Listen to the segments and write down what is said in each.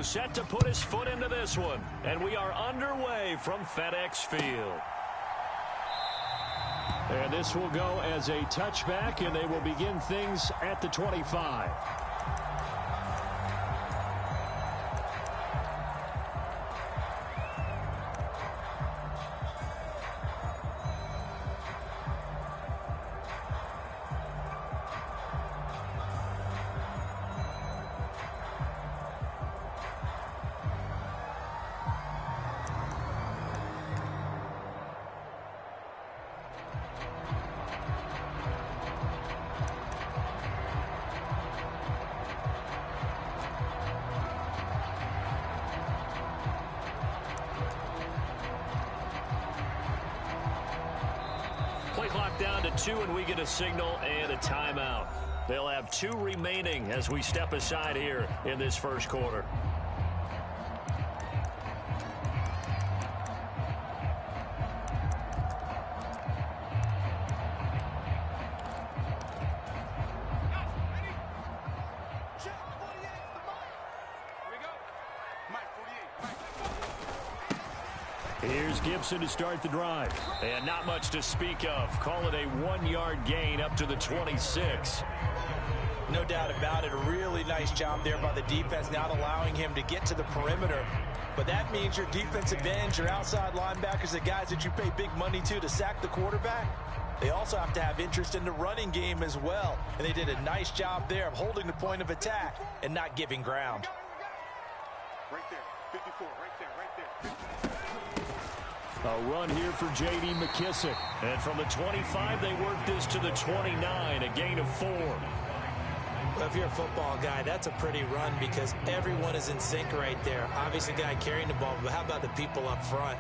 set to put his foot into this one. And we are underway from FedEx Field. And this will go as a touchback, and they will begin things at the 25. Clock down to 2, and we get a signal and a timeout. They'll have 2 remaining as we step aside here in this first quarter. Here's Gibson to start the drive. And not much to speak of. Call it a 1-yard gain up to the 26. No doubt about it. A really nice job there by the defense, not allowing him to get to the perimeter. But that means your defensive ends, your outside linebackers, the guys that you pay big money to sack the quarterback, they also have to have interest in the running game as well. And they did a nice job there of holding the point of attack and not giving ground. Right there, 54, right there, right there. A run here for J.D. McKissick. And from the 25, they work this to the 29, a gain of 4. Well, if you're a football guy, that's a pretty run because everyone is in sync right there. Obviously, the guy carrying the ball, but how about the people up front?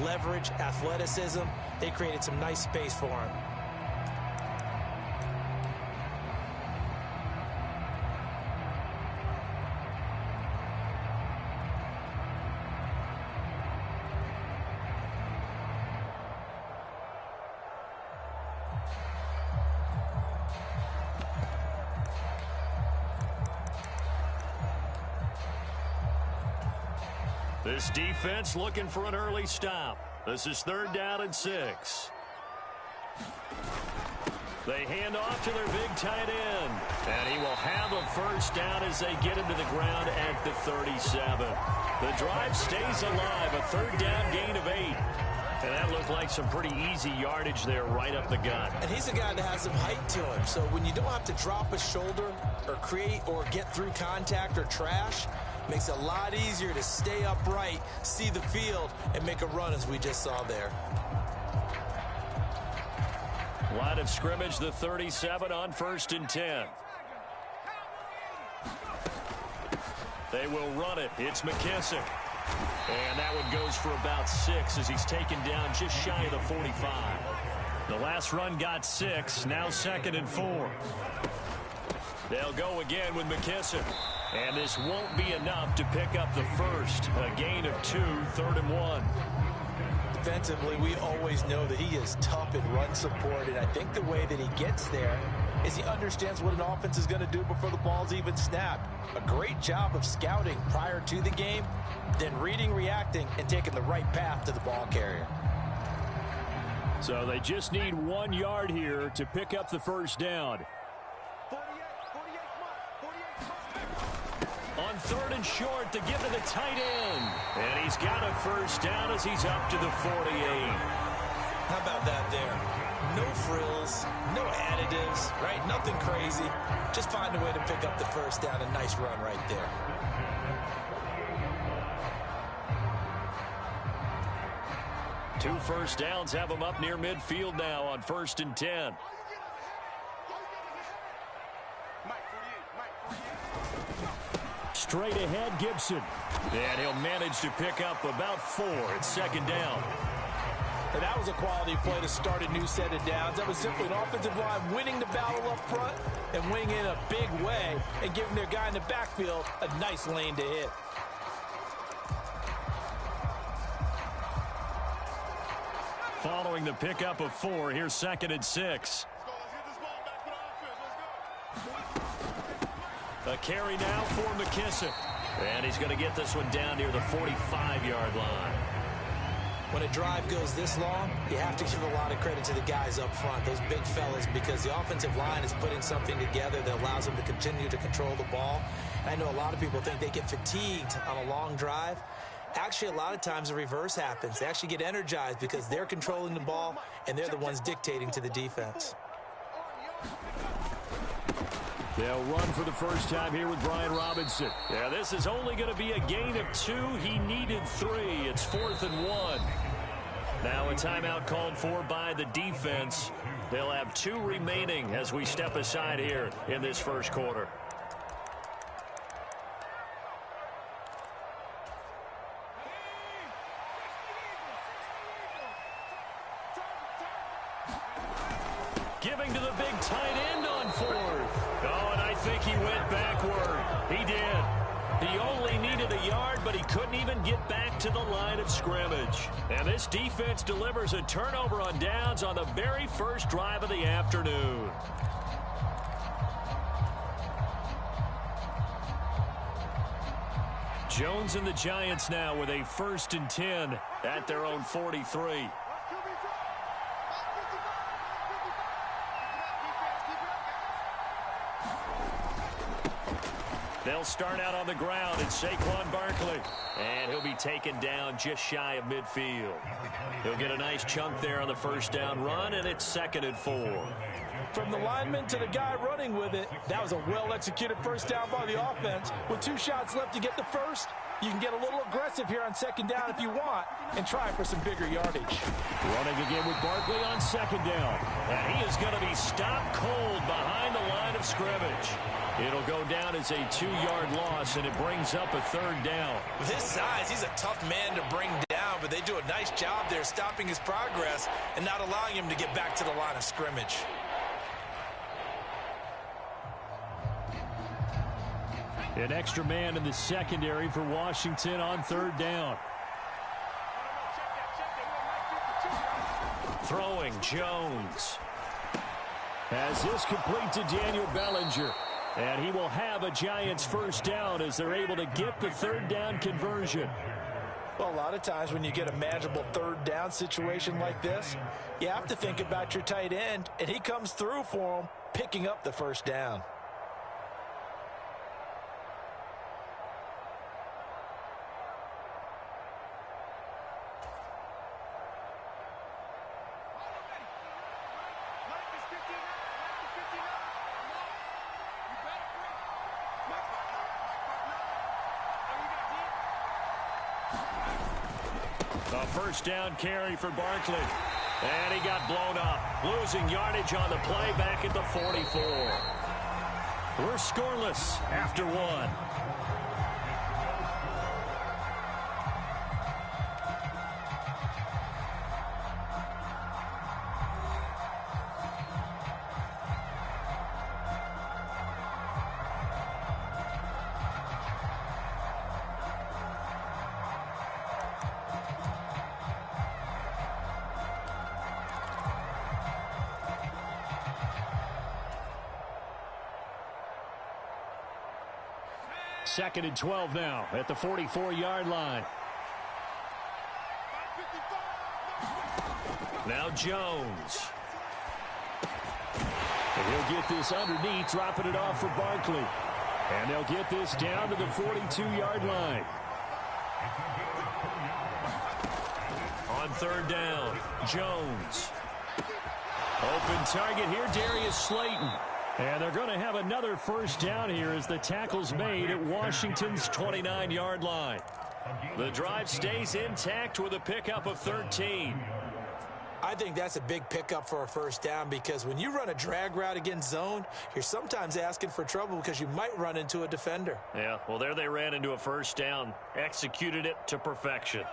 Leverage, athleticism, they created some nice space for him. This defense looking for an early stop. This is 3rd down and 6. They hand off to their big tight end. And he will have a first down as they get him to the ground at the 37. The drive stays alive. A 3rd down gain of 8. And that looked like some pretty easy yardage there right up the gut. And he's a guy that has some height to him. So when you don't have to drop a shoulder or create or get through contact or trash, makes it a lot easier to stay upright, see the field, and make a run as we just saw there. Line of scrimmage, the 37 on 1st and 10. They will run it. It's McKissick. And that one goes for about 6 as he's taken down just shy of the 45. The last run got 6, now 2nd and 4. They'll go again with McKissick. And this won't be enough to pick up the first. A gain of 2, 3rd and 1. Defensively, we always know that he is tough in run support, and I think the way that he gets there is he understands what an offense is going to do before the ball's even snapped. A great job of scouting prior to the game, then reading, reacting, and taking the right path to the ball carrier. So they just need 1 yard here to pick up the first down. On 3rd and short to give to the tight end. And he's got a first down as he's up to the 48. How about that there? No frills, no additives, right? Nothing crazy. Just find a way to pick up the first down. A nice run right there. Two first downs have him up near midfield now on 1st and 10. Straight ahead, Gibson. And he'll manage to pick up about 4 at 2nd down. And that was a quality play to start a new set of downs. That was simply an offensive line winning the battle up front and winning in a big way and giving their guy in the backfield a nice lane to hit. Following the pickup of 4, here's 2nd and 6. A carry now for McKissick. And he's going to get this one down near the 45-yard line. When a drive goes this long, you have to give a lot of credit to the guys up front, those big fellas, because the offensive line is putting something together that allows them to continue to control the ball. And I know a lot of people think they get fatigued on a long drive. Actually, a lot of times the reverse happens. They actually get energized because they're controlling the ball, and they're the ones dictating to the defense. They'll run for the first time here with Brian Robinson. Yeah, this is only going to be a gain of 2. He needed 3. It's 4th and 1. Now a timeout called for by the defense. They'll have 2 remaining as we step aside here in this first quarter. Giving to the big tight end on 4th. Oh, and I think he went backward. He did. He only needed a yard, but he couldn't even get back to the line of scrimmage. And this defense delivers a turnover on downs on the very first drive of the afternoon. Jones and the Giants now with a 1st and 10 at their own 43. They'll start out on the ground. It's Saquon Barkley. And he'll be taken down just shy of midfield. He'll get a nice chunk there on the first down run, and it's 2nd and 4. From the lineman to the guy running with it, that was a well-executed first down by the offense. With 2 shots left to get the first, you can get a little aggressive here on 2nd down if you want and try for some bigger yardage. Running again with Barkley on 2nd down. And he is going to be stopped cold behind the line of scrimmage. It'll go down as a 2-yard loss, and it brings up a 3rd down. With his size, he's a tough man to bring down, but they do a nice job there stopping his progress and not allowing him to get back to the line of scrimmage. An extra man in the secondary for Washington on 3rd down. Throwing Jones. As this complete to Daniel Bellinger. And he will have a Giants first down as they're able to get the 3rd down conversion. Well, a lot of times when you get a manageable 3rd down situation like this, you have to think about your tight end, and he comes through for him, picking up the first down. A first down carry for Barkley. And he got blown up. Losing yardage on the play back at the 44. We're scoreless after 1. Second and 12 now at the 44-yard line. Now Jones. And he'll get this underneath, dropping it off for Barkley. And they'll get this down to the 42-yard line. On 3rd down, Jones. Open target here, Darius Slayton. And they're going to have another first down here as the tackle's made at Washington's 29-yard line. The drive stays intact with a pickup of 13. I think that's a big pickup for a first down because when you run a drag route against zone, you're sometimes asking for trouble because you might run into a defender. Yeah, well, there they ran into a first down, executed it to perfection.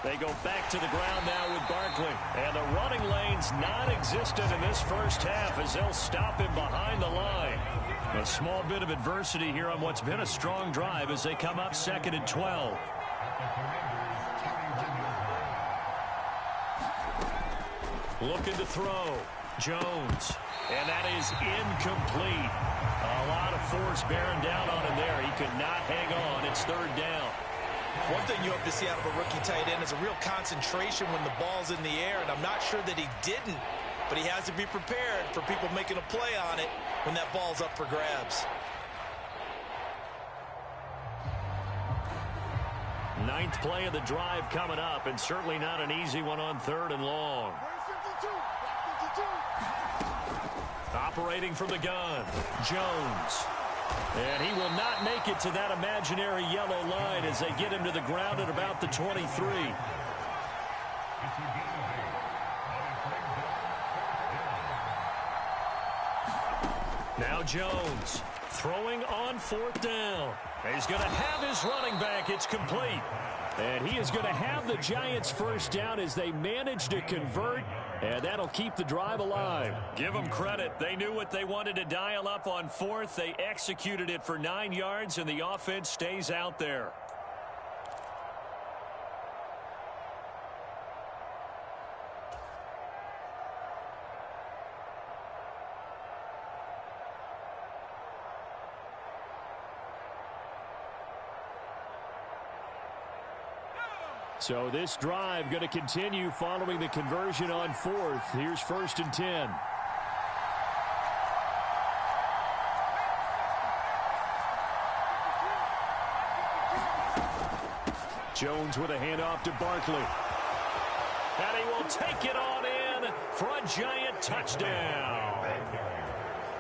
They go back to the ground now with Barkley. And the running lane's non-existent in this first half as they'll stop him behind the line. A small bit of adversity here on what's been a strong drive as they come up 2nd and 12. Looking to throw. Jones. And that is incomplete. A lot of force bearing down on him there. He could not hang on. It's third down. One thing you hope to see out of a rookie tight end is a real concentration when the ball's in the air, and I'm not sure that he didn't, but he has to be prepared for people making a play on it when that ball's up for grabs. Ninth play of the drive coming up, and certainly not an easy one on third and long. Operating from the gun, Jones. And he will not make it to that imaginary yellow line as they get him to the ground at about the 23. Now Jones throwing on fourth down. He's going to have his running back. It's complete. And he is going to have the Giants first down as they manage to convert. And that'll keep the drive alive. Give them credit. They knew what they wanted to dial up on fourth. They executed it for 9 yards, and the offense stays out there. So this drive going to continue following the conversion on fourth. Here's first and 10. Jones with a handoff to Barkley. And he will take it on in for a Giant touchdown.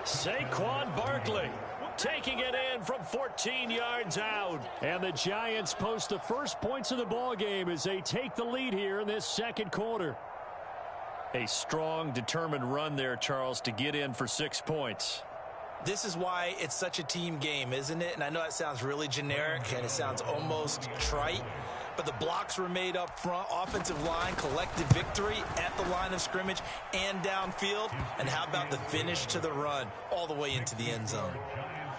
Saquon Barkley taking it in from 14 yards out. And the Giants post the first points of the ball game as they take the lead here in this second quarter. A strong, determined run there, Charles, to get in for 6 points. This is why it's such a team game, isn't it? And I know that sounds really generic and it sounds almost trite, but the blocks were made up front. Offensive line, collective victory at the line of scrimmage and downfield. And how about the finish to the run all the way into the end zone?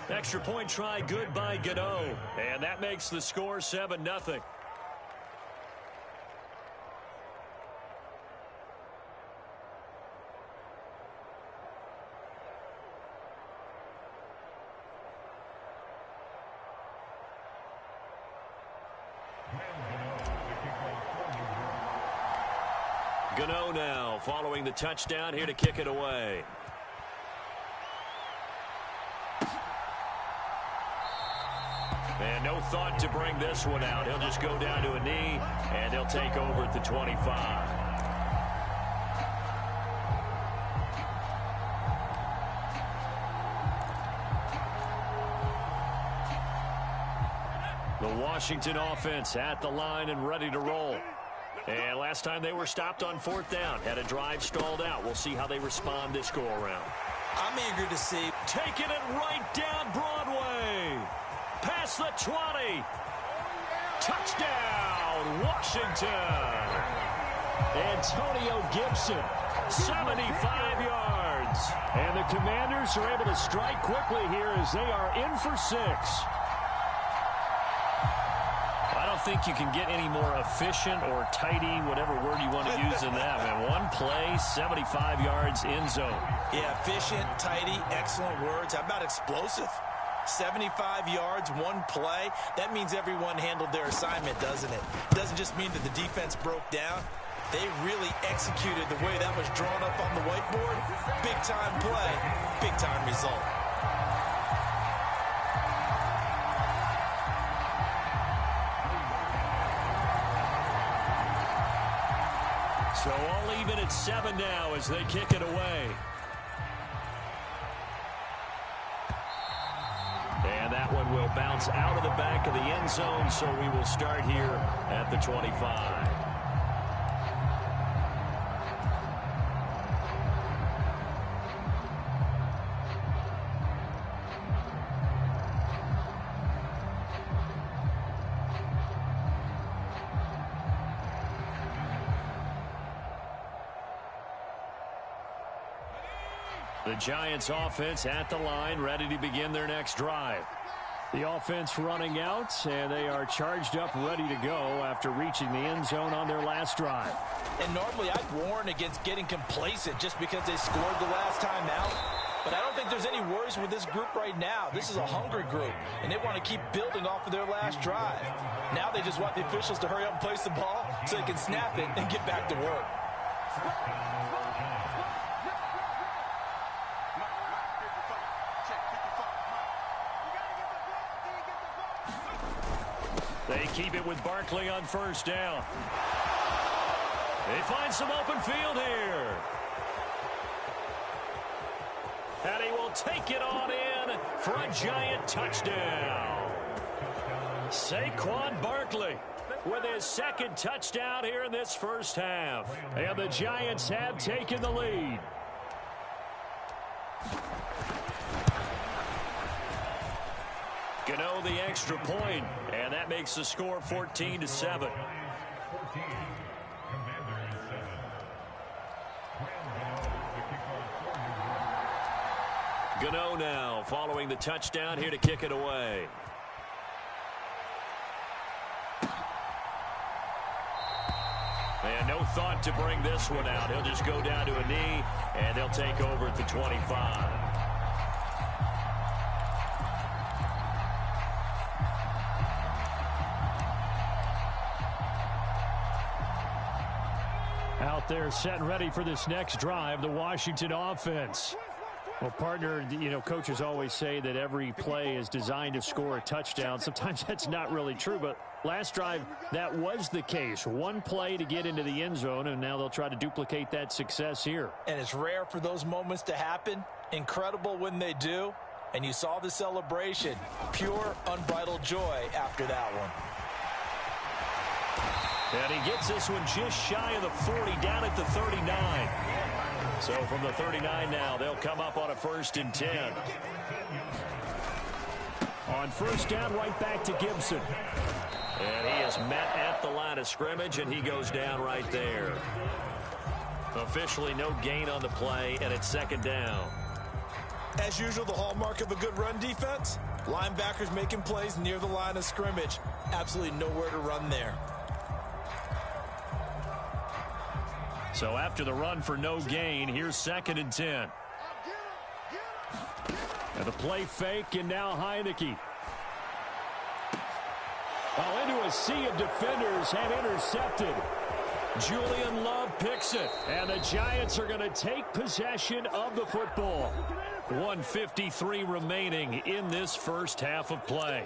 Extra point try good by Gano. And that makes the score 7-0. Gano now following the touchdown here to kick it away. And no thought to bring this one out. He'll just go down to a knee, and they'll take over at the 25. The Washington offense at the line and ready to roll. And last time they were stopped on fourth down, had a drive stalled out. We'll see how they respond this go-around. I'm eager to see. Taking it right down Broadway. Past the 20. Touchdown, Washington. Antonio Gibson, 75 yards. And the Commanders are able to strike quickly here as they are in for 6. I don't think you can get any more efficient or tidy, whatever word you want to use in that, man. One play, 75 yards, end zone. Yeah, efficient, tidy, excellent words. How about explosive? 75 yards, one play. That means everyone handled their assignment, doesn't it? It doesn't just mean that the defense broke down. They really executed the way that was drawn up on the whiteboard. Big-time play, big-time result. So all even at 7 now as they kick it away. And that one will bounce out of the back of the end zone, so we will start here at the 25. The Giants offense at the line, ready to begin their next drive. The offense running out, and they are charged up, ready to go after reaching the end zone on their last drive. And normally I'd warn against getting complacent just because they scored the last time out. But I don't think there's any worries with this group right now. This is a hungry group, and they want to keep building off of their last drive. Now they just want the officials to hurry up and place the ball so they can snap it and get back to work. They keep it with Barkley on first down. They find some open field here. And he will take it on in for a giant touchdown. Saquon Barkley with his second touchdown here in this first half. And the Giants have taken the lead. Gano the extra point, and that makes the score 14-7. Gano now following the touchdown here to kick it away. And no thought to bring this one out. He'll just go down to a knee, and they'll take over at the 25. Out there set and ready for this next drive, the Washington offense. Well, partner, coaches always say that every play is designed to score a touchdown. Sometimes that's not really true, but last drive, that was the case. One play to get into the end zone, and now they'll try to duplicate that success here. And it's rare for those moments to happen. Incredible when they do. And you saw the celebration. Pure, unbridled joy after that one. And he gets this one just shy of the 40, down at the 39. So from the 39 now, they'll come up on a 1st and 10. On first down, right back to Gibson. And he is met at the line of scrimmage, and he goes down right there. Officially no gain on the play, and it's 2nd down. As usual, the hallmark of a good run defense, linebackers making plays near the line of scrimmage. Absolutely nowhere to run there. So after the run for no gain, here's 2nd and 10. And the play fake, and now Heineke. Well, into a sea of defenders and intercepted. Julian Love picks it, and the Giants are going to take possession of the football. 1:53 remaining in this first half of play.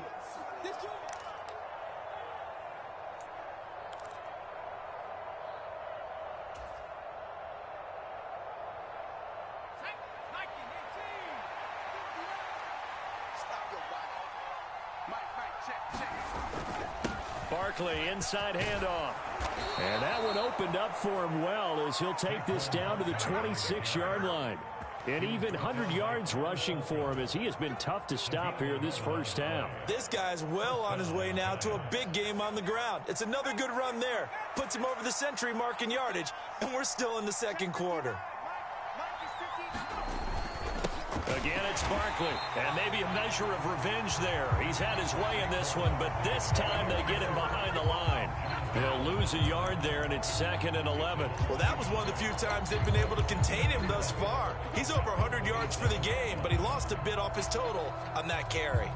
Barkley, inside handoff. And that one opened up for him well as he'll take this down to the 26-yard line. And even 100 yards rushing for him as he has been tough to stop here this first half. This guy's well on his way now to a big game on the ground. It's another good run there. Puts him over the century mark in yardage, and we're still in the 2nd quarter. Again, it's Barkley, and maybe a measure of revenge there. He's had his way in this one, but this time they get him behind the line. They'll lose a yard there, and it's 2nd and 11. Well, that was one of the few times they've been able to contain him thus far. He's over 100 yards for the game, but he lost a bit off his total on that carry.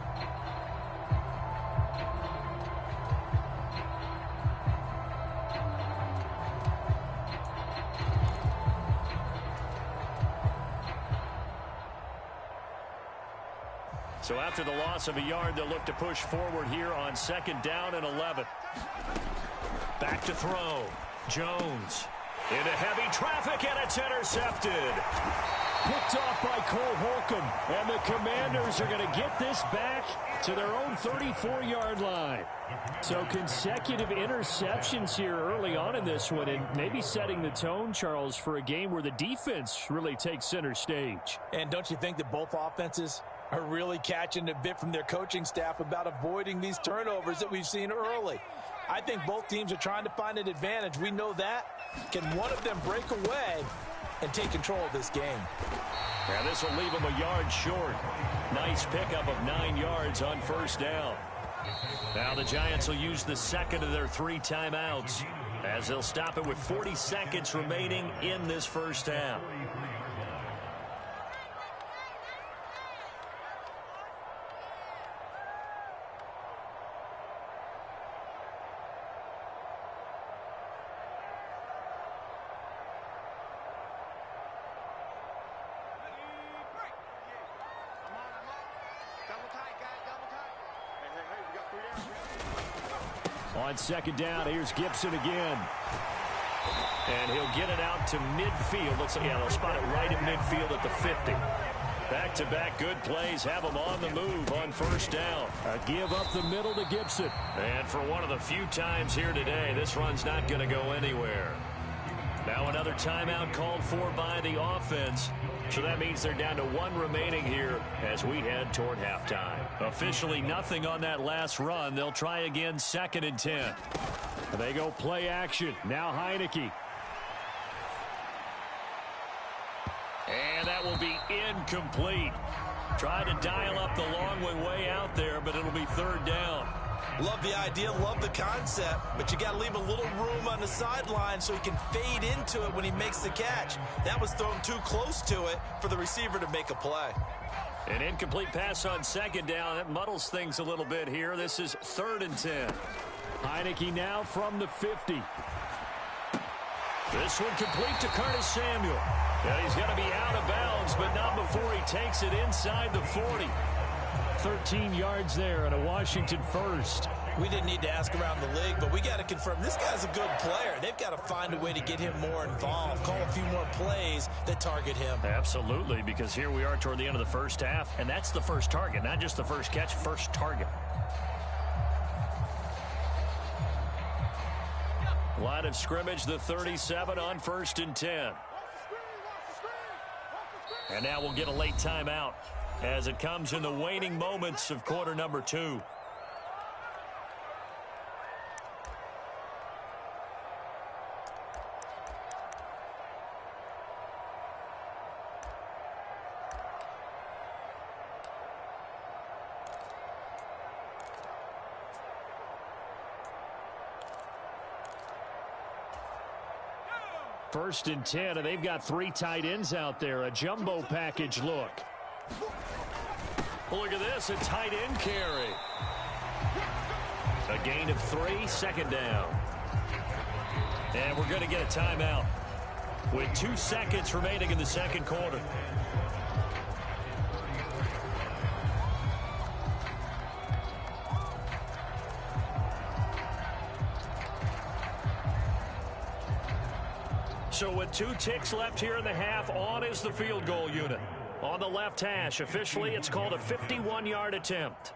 So after the loss of a yard, they'll look to push forward here on 2nd down and 11. Back to throw. Jones into heavy traffic, and it's intercepted. Picked off by Cole Holcomb, and the Commanders are going to get this back to their own 34-yard line. So consecutive interceptions here early on in this one, and maybe setting the tone, Charles, for a game where the defense really takes center stage. And don't you think that both offenses are really catching a bit from their coaching staff about avoiding these turnovers that we've seen early? I think both teams are trying to find an advantage. We know that. Can one of them break away and take control of this game? And this will leave them a yard short. Nice pickup of 9 yards on first down. Now the Giants will use the second of their 3 timeouts as they'll stop it with 40 seconds remaining in this first half. On second down, here's Gibson again. And he'll get it out to midfield. Looks like, yeah, they'll spot it right in midfield at the 50. Back-to-back good plays have them on the move on first down. A give up the middle to Gibson. And for one of the few times here today, this run's not going to go anywhere. Now another timeout called for by the offense. So that means they're down to 1 remaining here as we head toward halftime. Officially nothing on that last run. They'll try again 2nd and 10. They go play action. Now Heineke. And that will be incomplete. Tried to dial up the long way out there, but it'll be 3rd down. Love the idea, love the concept, but you got to leave a little room on the sideline so he can fade into it when he makes the catch. That was thrown too close to it for the receiver to make a play. An incomplete pass on 2nd down. That muddles things a little bit here. This is 3rd and 10. Heineke now from the 50. This one complete to Curtis Samuel. And he's going to be out of bounds, but not before he takes it inside the 40. 13 yards there and a Washington first. We didn't need to ask around the league, but we got to confirm this guy's a good player. They've got to find a way to get him more involved, call a few more plays that target him. Absolutely, because here we are toward the end of the first half, and that's the first target, not just the first catch, first target. Line of scrimmage, the 37 on 1st and 10. And now we'll get a late timeout as it comes in the waning moments of quarter number 2. First and 10, and they've got 3 tight ends out there. A jumbo package look. Look at this, a tight end carry. A gain of 3, 2nd down. And we're going to get a timeout with 2 seconds remaining in the 2nd quarter. So with 2 ticks left here in the half, on is the field goal unit. On the left hash, officially it's called a 51-yard attempt.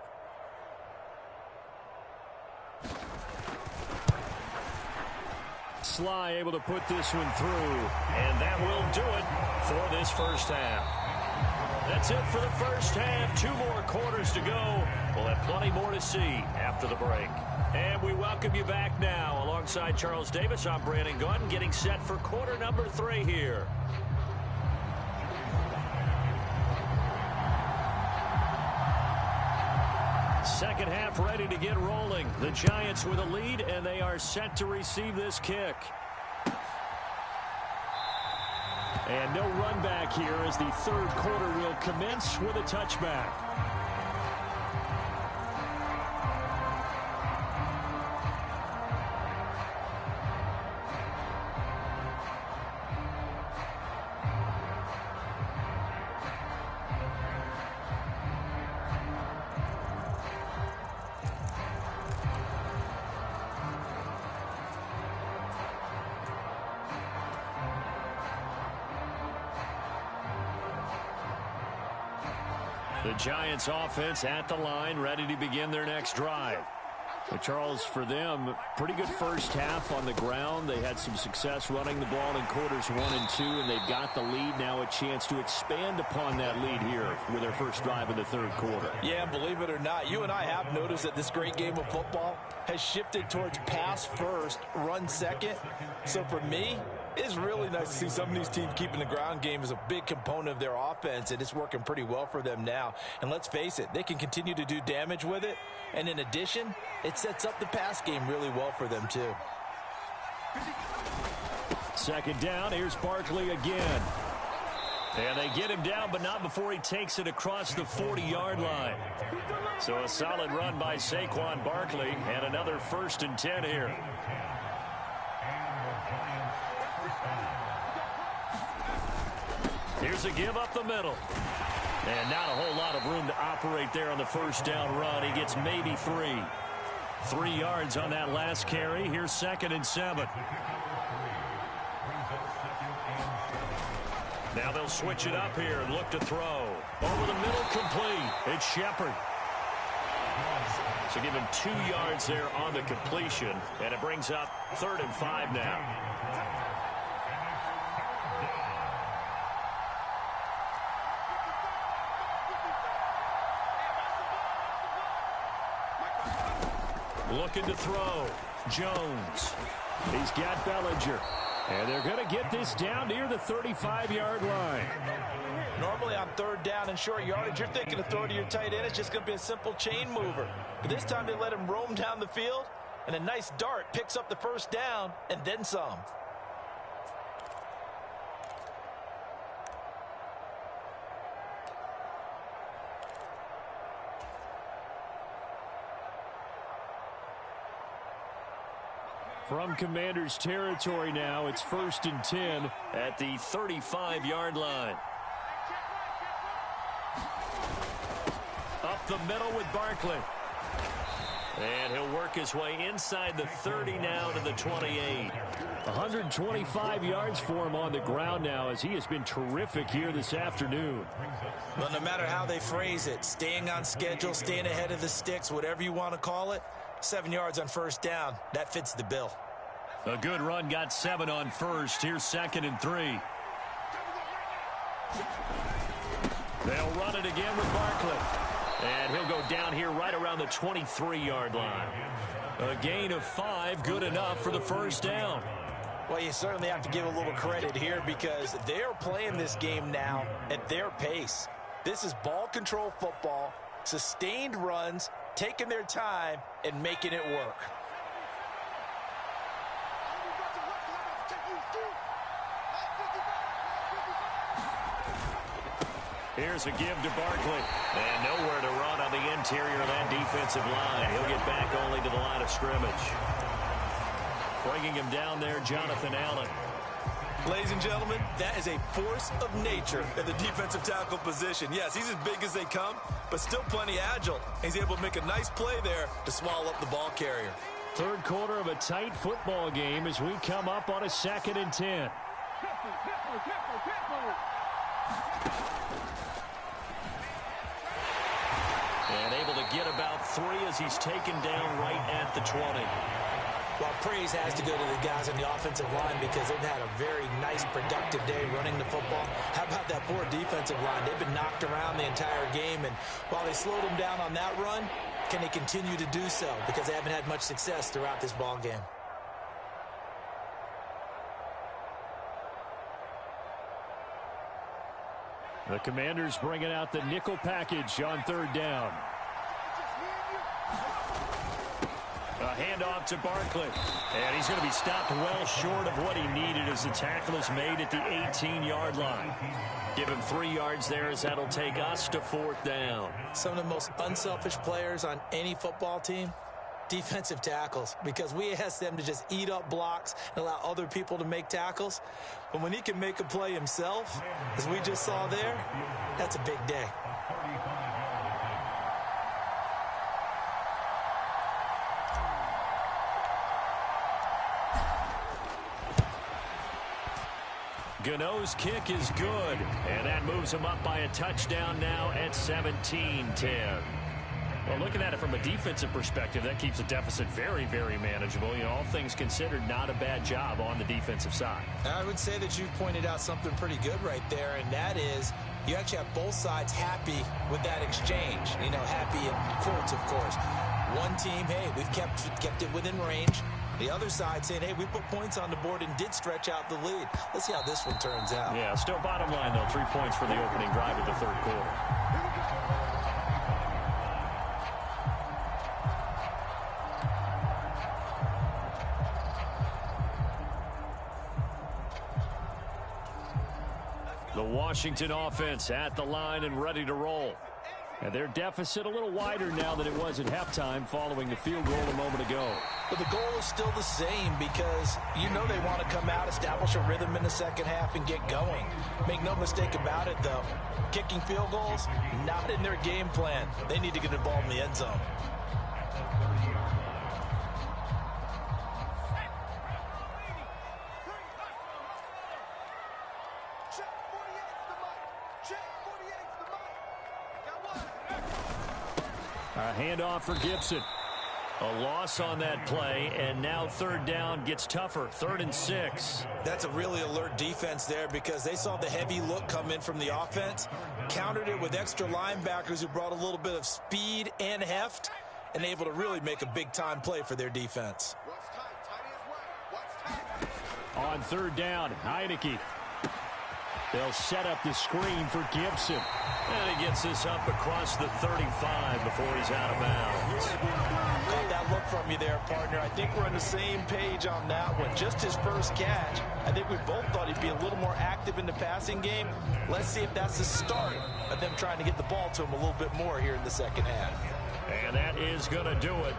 Sly able to put this one through, and that will do it for this first half. That's it for the first half. 2 more quarters to go. We'll have plenty more to see after the break. And we welcome you back now. Alongside Charles Davis, I'm Brandon Gunn, getting set for quarter number 3 here. Second half ready to get rolling. The Giants with a lead, and they are set to receive this kick. And no run back here as the 3rd quarter will commence with a touchback. The Giants offense at the line, ready to begin their next drive. But Charles, for them, pretty good first half on the ground. They had some success running the ball in quarters 1 and 2, and they've got the lead. Now a chance to expand upon that lead here with their first drive in the 3rd quarter. Yeah, believe it or not, you and I have noticed that this great game of football has shifted towards pass first, run second. So for me, It's really nice to see some of these teams keeping the ground game as a big component of their offense, and it's working pretty well for them now. And let's face it, they can continue to do damage with it. And in addition, it sets up the pass game really well for them too. Second down, here's Barkley again. And they get him down, but not before he takes it across the 40-yard line. So a solid run by Saquon Barkley, and another 1st and 10 here. Here's a give up the middle. And not a whole lot of room to operate there on the 1st down run. He gets maybe 3. 3 yards on that last carry. Here's 2nd and 7. Now they'll switch it up here and look to throw. Over the middle, complete. It's Shepard. So give him 2 yards there on the completion, and it brings up 3rd and 5 now. Looking to throw. Jones. He's got Bellinger. And they're going to get this down near the 35-yard line. Normally on 3rd down and short yardage, you're thinking of throw to your tight end. It's just going to be a simple chain mover. But this time they let him roam down the field, and a nice dart picks up the 1st down and then some. From Commanders territory now, it's 1st and 10 at the 35-yard line. Up the middle with Barkley. And he'll work his way inside the 30 now to the 28. 125 yards for him on the ground now, as he has been terrific here this afternoon. Well, no matter how they phrase it, staying on schedule, staying ahead of the sticks, whatever you want to call it, 7 yards on 1st down, that fits the bill. A good run, got 7 on 1st. Here's 2nd and 3. They'll run it again with Barkley. And he'll go down here right around the 23-yard line. A gain of 5, good enough for the 1st down. Well, you certainly have to give a little credit here because they're playing this game now at their pace. This is ball control football, sustained runs, taking their time, and making it work. Here's a give to Barkley. And nowhere to run on the interior of that defensive line. He'll get back only to the line of scrimmage. Bringing him down there, Jonathan Allen. Ladies and gentlemen, that is a force of nature at the defensive tackle position. Yes, he's as big as they come, but still plenty agile. He's able to make a nice play there to swallow up the ball carrier. 3rd quarter of a tight football game as we come up on a 2nd and 10. And able to get about 3 as he's taken down right at the 20. Well, praise has to go to the guys on the offensive line because they've had a very nice, productive day running the football. How about that poor defensive line? They've been knocked around the entire game, and while they slowed them down on that run, can they continue to do so? Because they haven't had much success throughout this ball game. The Commanders bringing out the nickel package on 3rd down. A handoff to Barkley. And he's going to be stopped well short of what he needed as the tackle is made at the 18-yard line. Give him 3 yards there as that'll take us to 4th down. Some of the most unselfish players on any football team, defensive tackles, because we ask them to just eat up blocks and allow other people to make tackles. But when he can make a play himself, as we just saw there, that's a big day. Gano's kick is good, and that moves him up by a touchdown now at 17-10. Well, looking at it from a defensive perspective, that keeps the deficit very, very manageable. You know, all things considered, not a bad job on the defensive side. I would say that you've pointed out something pretty good right there, and that is you actually have both sides happy with that exchange. You know, happy in quotes, of course. One team, hey, we've kept it within range. The other side saying, hey, we put points on the board and did stretch out the lead. Let's see how this one turns out. Yeah, still bottom line, though. 3 points for the opening drive of the third quarter. The Washington offense at the line and ready to roll. And their deficit a little wider now than it was at halftime following the field goal a moment ago. But the goal is still the same because you know they want to come out, establish a rhythm in the second half, and get going. Make no mistake about it, though. Kicking field goals, not in their game plan. They need to get the ball in the end zone. A handoff for Gibson. A loss on that play, and now third down gets tougher. 3rd and 6. That's a really alert defense there because they saw the heavy look come in from the offense, countered it with extra linebackers who brought a little bit of speed and heft, and able to really make a big-time play for their defense. On third down, Heineke. They'll set up the screen for Gibson. And he gets this up across the 35 before he's out of bounds. Got that look from you there, partner. I think we're on the same page on that one. Just his first catch. I think we both thought he'd be a little more active in the passing game. Let's see if that's the start of them trying to get the ball to him a little bit more here in the second half. And that is going to do it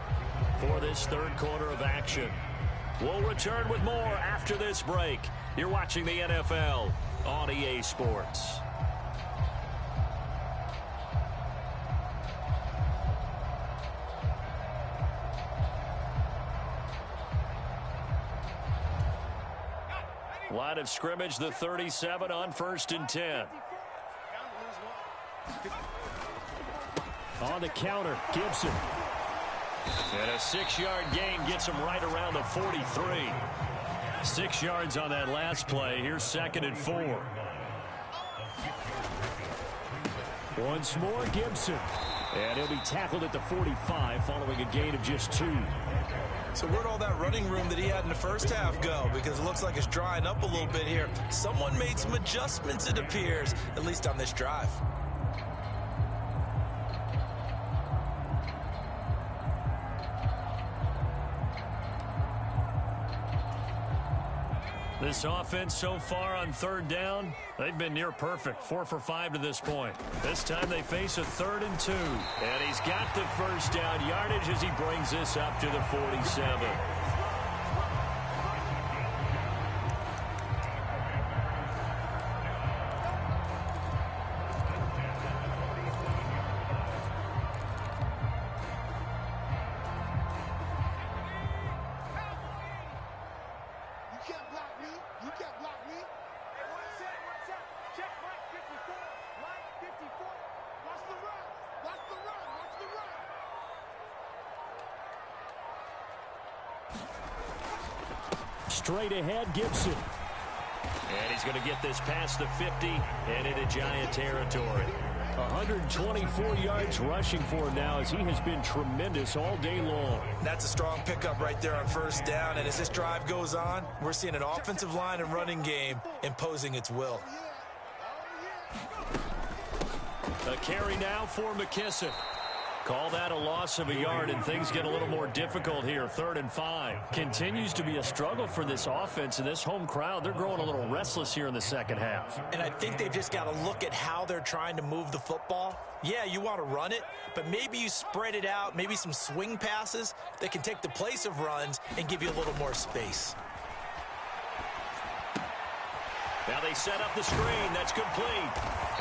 for this third quarter of action. We'll return with more after this break. You're watching the NFL on EA Sports. Line of scrimmage, the 37 on 1st and 10. On the counter, Gibson. And a 6-yard gain gets him right around the 43. 6 yards on that last play. Here's 2nd and 4. Once more, Gibson. And he'll be tackled at the 45 following a gain of just 2. So where'd all that running room that he had in the first half go? Because it looks like it's drying up a little bit here. Someone made some adjustments, it appears, at least on this drive. This offense so far on third down, they've been near perfect. 4 for 5 to this point. This time they face a 3rd and 2. And he's got the first down yardage as he brings this up to the 47. Straight ahead, Gibson. And he's going to get this past the 50 and into Giant territory. 124 yards rushing for him now as he has been tremendous all day long. That's a strong pickup right there on first down. And as this drive goes on, we're seeing an offensive line and running game imposing its will. A carry now for McKissick. Call that a loss of a yard, and things get a little more difficult here. 3rd and 5. Continues to be a struggle for this offense, and this home crowd, they're growing a little restless here in the second half. And I think they've just got to look at how they're trying to move the football. Yeah, you want to run it, but maybe you spread it out, maybe some swing passes that can take the place of runs and give you a little more space. Now they set up the screen. That's complete.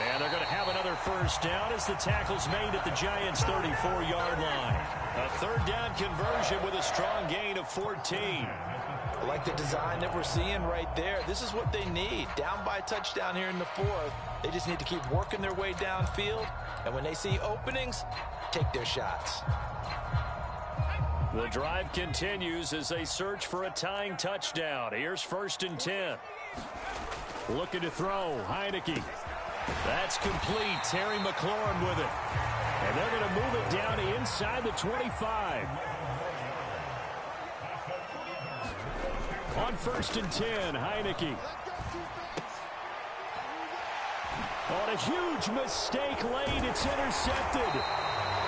And they're going to have another first down as the tackle's made at the Giants' 34-yard line. A 3rd down conversion with a strong gain of 14. I like the design that we're seeing right there. This is what they need. Down by a touchdown here in the 4th. They just need to keep working their way downfield. And when they see openings, take their shots. The drive continues as they search for a tying touchdown. Here's 1st and 10. Looking to throw, Heineke. That's complete. Terry McLaurin with it. And they're going to move it down to inside the 25. On 1st and 10, Heineke. On a huge mistake late, it's intercepted.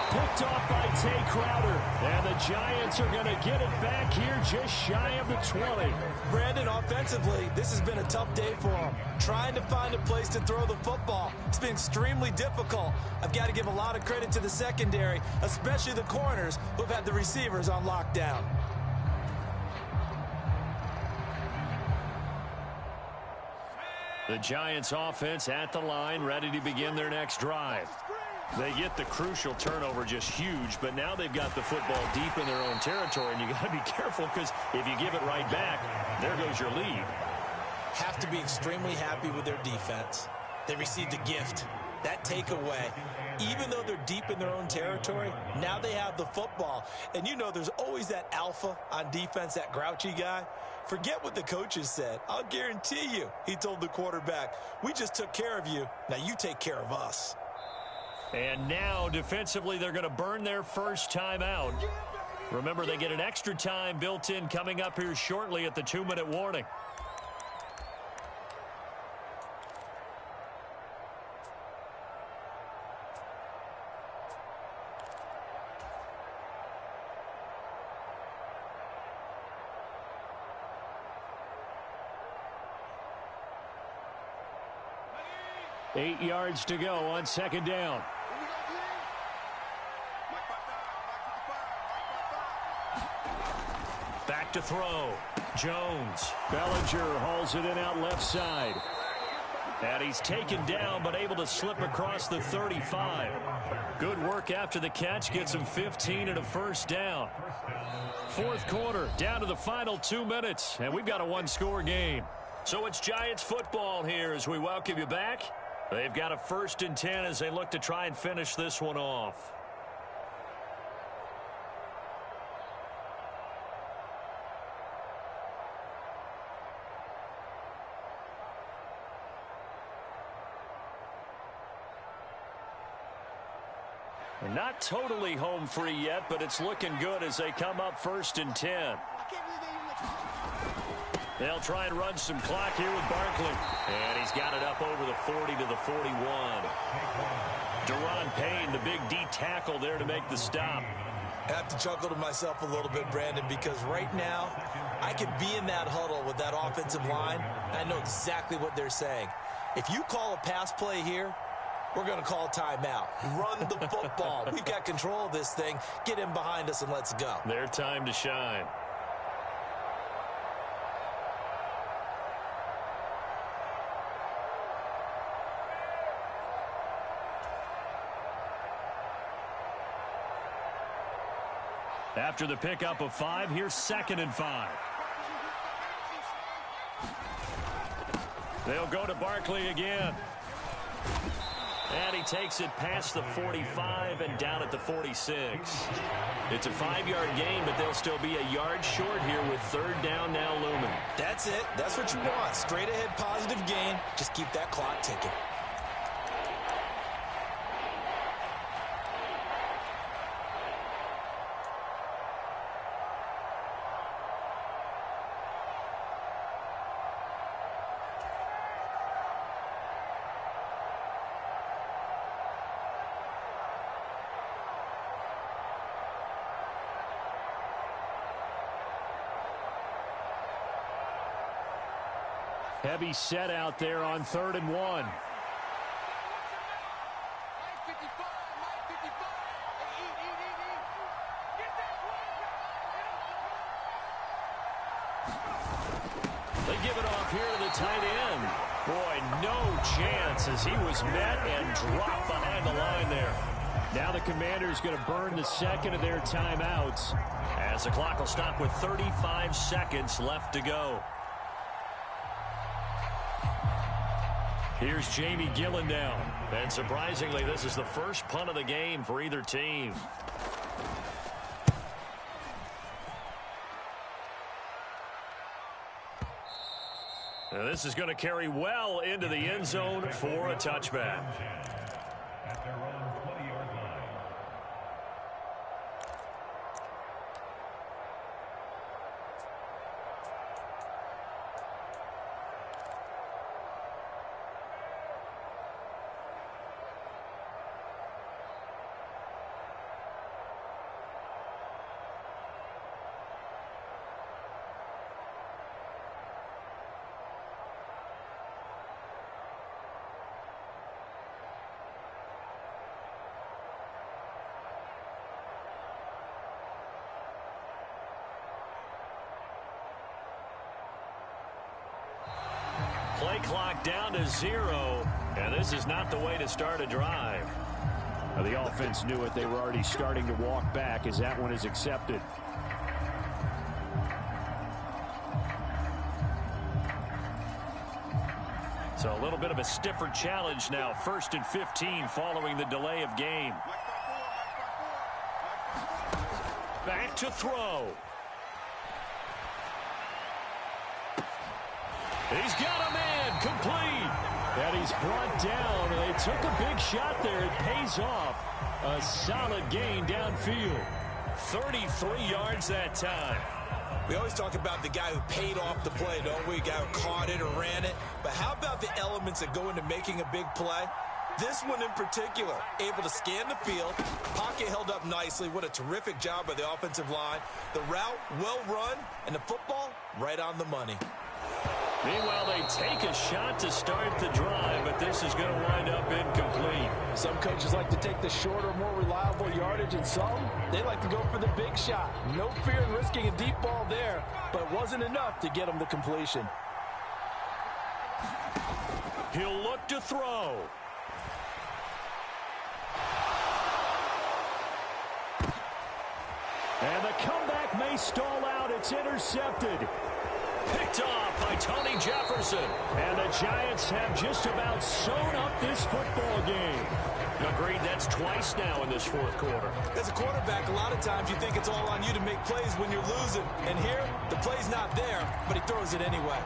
Picked off by Tay Crowder. And the Giants are going to get it back here just shy of the 20. Brandon, offensively, this has been a tough day for him. Trying to find a place to throw the football. It's been extremely difficult. I've got to give a lot of credit to the secondary, especially the corners who've had the receivers on lockdown. The Giants offense at the line, ready to begin their next drive. They get the crucial turnover, just huge, but now they've got the football deep in their own territory, and you got to be careful because if you give it right back, there goes your lead. Have to be extremely happy with their defense. They received a gift. That takeaway, even though they're deep in their own territory, now they have the football. And you know there's always that alpha on defense, that grouchy guy. Forget what the coaches said. I'll guarantee you, he told the quarterback, we just took care of you. Now you take care of us. And now, defensively, they're going to burn their first time out. Remember, they get an extra time built in coming up here shortly at the 2-minute warning. Eight yards to go on 2nd down. Back to throw. Jones. Bellinger hauls it in out left side. And he's taken down but able to slip across the 35. Good work after the catch. Gets him 15 and a first down. 4th quarter, down to the final 2 minutes. And we've got a one-score game. So it's Giants football here as we welcome you back. They've got a 1st and 10 as they look to try and finish this one off. Not totally home free yet, but it's looking good as they come up 1st and 10. They'll try and run some clock here with Barkley. And he's got it up over the 40 to the 41. Deron Payne, the big D tackle there to make the stop. I have to chuckle to myself a little bit, Brandon, because right now I could be in that huddle with that offensive line, and I know exactly what they're saying. If you call a pass play here, we're going to call timeout. Run the football. We've got control of this thing. Get in behind us and let's go. Their time to shine. After the pickup of 5, here's 2nd and 5. They'll go to Barkley again. And he takes it past the 45 and down at the 46. It's a 5-yard gain, but they'll still be a yard short here with 3rd down now looming. That's it. That's what you want. Straight ahead positive gain. Just keep that clock ticking. Heavy set out there on 3rd and 1. They give it off here to the tight end. Boy, no chance as he was met and dropped behind the line there. Now the Commanders going to burn the 2nd of their timeouts as the clock will stop with 35 seconds left to go. Here's Jamie Gillen down. And surprisingly, this is the first punt of the game for either team. Now this is going to carry well into the end zone for a touchback. clock down to 0, and this is not the way to start a drive. The offense knew it. They were already starting to walk back as that one is accepted. So a little bit of a stiffer challenge now. 1st and 15 following the delay of game. Back to throw. He's got a man, complete. And he's brought down. They took a big shot there. It pays off. A solid gain downfield. 33 yards that time. We always talk about the guy who paid off the play, don't we? The guy who caught it or ran it. But how about the elements that go into making a big play? This one in particular, able to scan the field, pocket held up nicely. What a terrific job by the offensive line. The route, well run, and the football, right on the money. Meanwhile, they take a shot to start the drive, but this is going to wind up incomplete. Some coaches like to take the shorter, more reliable yardage, and some, they like to go for the big shot. No fear in risking a deep ball there, but it wasn't enough to get them the completion. He'll look to throw. And the comeback may stall out. It's intercepted. Picked off by Tony Jefferson. And the Giants have just about sewn up this football game. Agreed, that's twice now in this 4th quarter. As a quarterback, a lot of times you think it's all on you to make plays when you're losing. And here, the play's not there, but he throws it anyway.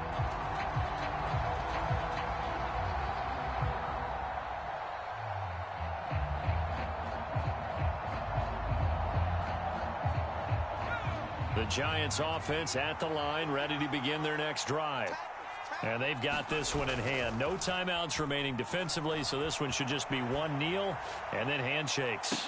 The Giants offense at the line, ready to begin their next drive. And they've got this one in hand. No timeouts remaining defensively, so this one should just be one kneel and then handshakes.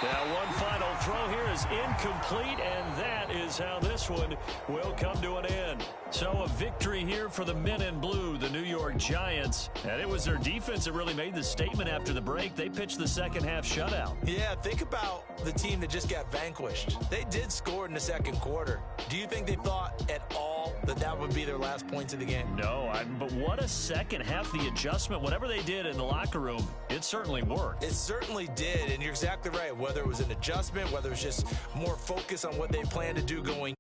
Now one final throw here is incomplete, and that is how this one will come to an end. So a victory here for the men in blue, the New York Giants. And it was their defense that really made the statement after the break. They pitched the second half shutout. Yeah, think about the team that just got vanquished. They did score in the 2nd quarter. Do you think they thought at all that that would be their last points of the game? No, but what a second half, the adjustment. Whatever they did in the locker room, it certainly worked. It certainly did, and you're exactly right. Whether it was an adjustment, whether it was just more focus on what they plan to do going